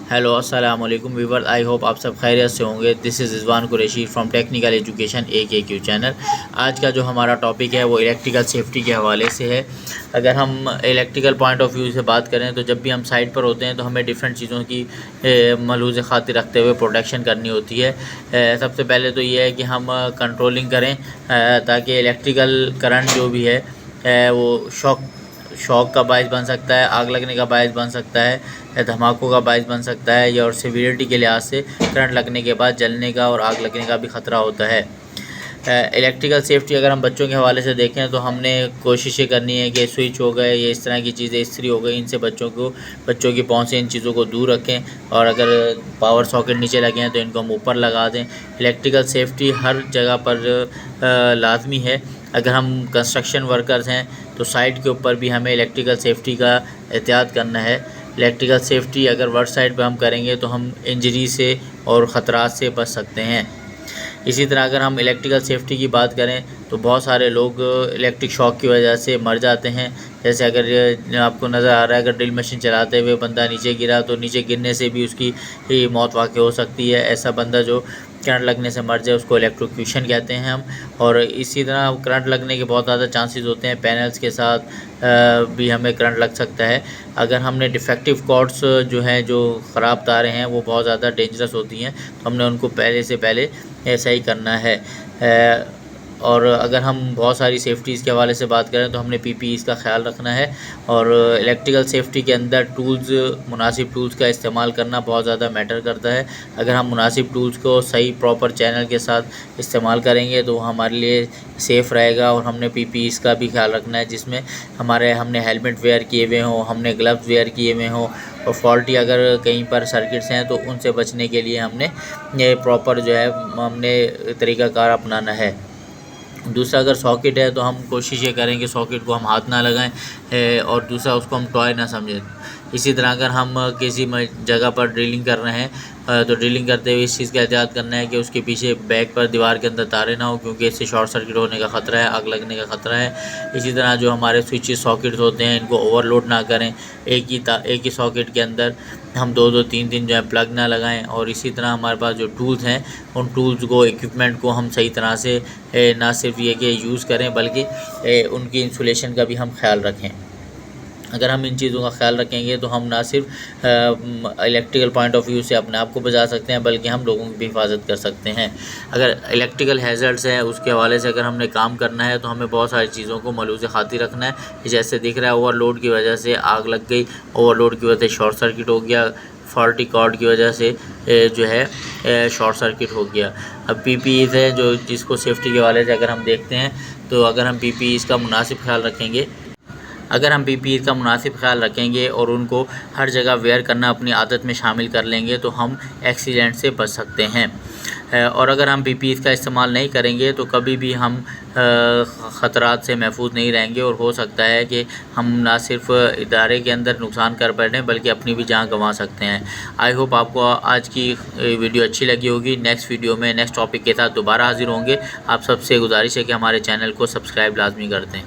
Hello अस्सलाम वालेकुम viewer, I hope आप सब खैरियत से होंगे। This is Rizwan Qureshi from technical education AKQ channel. आज का जो हमारा टॉपिक है वो इलेक्ट्रिकल सेफ्टी के हवाले से है। अगर हम इलेक्ट्रिकल पॉइंट ऑफ व्यू से बात करें तो जब भी हम साइट पर होते हैं तो हमें डिफरेंट चीज़ों की मलूज़ खातिर रखते हुए प्रोटेक्शन करनी होती है। सबसे पहले तो ये है कि हम कंट्रोलिंग करें ताकि इलेक्ट्रिकल करंट जो भी है वो शॉक का बायस बन सकता है, आग लगने का बायस बन सकता है, या धमाकों का बायस बन सकता है, या और सिवियरिटी के लिहाज से करंट लगने के बाद जलने का और आग लगने का भी ख़तरा होता है। इलेक्ट्रिकल सेफ्टी अगर हम बच्चों के हवाले से देखें तो हमने कोशिश ये करनी है कि स्विच हो गए या इस तरह की चीज़ें, इस्त्री हो गई, इनसे बच्चों की पहुंच से इन चीज़ों को दूर रखें। और अगर पावर सॉकेट नीचे लगे हैं तो इनको हम ऊपर लगा दें। इलेक्ट्रिकल सेफ्टी हर जगह पर लाजमी है। अगर हम कंस्ट्रक्शन वर्कर्स हैं तो साइट के ऊपर भी हमें इलेक्ट्रिकल सेफ्टी का एहतियात करना है। इलेक्ट्रिकल सेफ्टी अगर वर्क साइट पे हम करेंगे तो हम इंजरी से और ख़तरात से बच सकते हैं। इसी तरह अगर हम इलेक्ट्रिकल सेफ्टी की बात करें तो बहुत सारे लोग इलेक्ट्रिक शॉक की वजह से मर जाते हैं। जैसे अगर आपको नज़र आ रहा है, अगर ड्रिल मशीन चलाते हुए बंदा नीचे गिरा तो नीचे गिरने से भी उसकी मौत वाक़ई हो सकती है। ऐसा बंदा जो करंट लगने से मर जाए उसको इलेक्ट्रोक्यूशन कहते हैं हम। और इसी तरह करंट लगने के बहुत ज़्यादा चांसेस होते हैं। पैनल्स के साथ भी हमें करंट लग सकता है। अगर हमने डिफेक्टिव कॉर्ड्स जो हैं, जो ख़राब तारें हैं, वो बहुत ज़्यादा डेंजरस होती हैं, तो हमने उनको पहले ऐसा ही करना है। और अगर हम बहुत सारी सेफ्टीज़ के हवाले से बात करें तो हमने PPEs का ख्याल रखना है। और इलेक्ट्रिकल सेफ्टी के अंदर मुनासिब टूल्स का इस्तेमाल करना बहुत ज़्यादा मैटर करता है। अगर हम मुनासिब टूल्स को सही प्रॉपर चैनल के साथ इस्तेमाल करेंगे तो हमारे लिए सेफ़ रहेगा। और हमने PPEs का भी ख्याल रखना है जिसमें हमने हेलमेट वेयर किए हुए हों, हमने ग्लव्स वेयर किए हुए हों, और फॉल्टी अगर कहीं पर सर्किट्स हैं तो उनसे बचने के लिए हमने ये प्रॉपर जो है हमने तरीक़ाकार अपनाना है। दूसरा, अगर सॉकेट है तो हम कोशिश ये करें कि सॉकेट को हम हाथ ना लगाएं, और दूसरा उसको हम टॉय ना समझें। इसी तरह अगर हम किसी जगह पर ड्रिलिंग कर रहे हैं तो ड्रिलिंग करते हुए इस चीज़ का एहतियात करना है कि उसके पीछे बैक पर दीवार के अंदर तारे ना हो, क्योंकि इससे शॉर्ट सर्किट होने का ख़तरा है, आग लगने का ख़तरा है। इसी तरह जो हमारे स्विचेस सॉकेट्स होते हैं इनको ओवरलोड ना करें। एक ही सॉकेट के अंदर हम 2-2, 3-3 जो है प्लग ना लगाएं। और इसी तरह हमारे पास जो टूल्स हैं उन टूल्स को, इक्विपमेंट को हम सही तरह से ना सिर्फ ये कि यूज़ करें बल्कि उनकी इंसुलेशन का भी हम ख्याल रखें। अगर हम इन चीज़ों का ख्याल रखेंगे तो हम ना सिर्फ इलेक्ट्रिकल पॉइंट ऑफ व्यू से अपने आप को बचा सकते हैं बल्कि हम लोगों की भी हिफाजत कर सकते हैं। अगर इलेक्ट्रिकल हैज़र्ड्स हैं उसके हवाले से अगर हमने काम करना है तो हमें बहुत सारी चीज़ों को मलूज़ खातिर रखना है। जैसे दिख रहा है, ओवरलोड की वजह से आग लग गई, ओवरलोड की वजह से शॉर्ट सर्किट हो गया, फॉल्टी कॉर्ड की वजह से जो है शॉर्ट सर्किट हो गया। अब PPEs है जो जिसको सेफ्टी के हवाले से अगर हम देखते हैं तो अगर हम PPEs का मुनासिब ख्याल रखेंगे और उनको हर जगह वेयर करना अपनी आदत में शामिल कर लेंगे तो हम एक्सीडेंट से बच सकते हैं। और अगर हम PPEs का इस्तेमाल नहीं करेंगे तो कभी भी हम ख़तरात से महफूज नहीं रहेंगे और हो सकता है कि हम ना सिर्फ इदारे के अंदर नुकसान कर बैठें बल्कि अपनी भी जान गंवा सकते हैं। आई होप आपको आज की वीडियो अच्छी लगी होगी। नेक्स्ट वीडियो में नेक्स्ट टॉपिक के साथ दोबारा हाजिर होंगे। आप सबसे गुजारिश है कि हमारे चैनल को सब्सक्राइब लाजमी कर दें।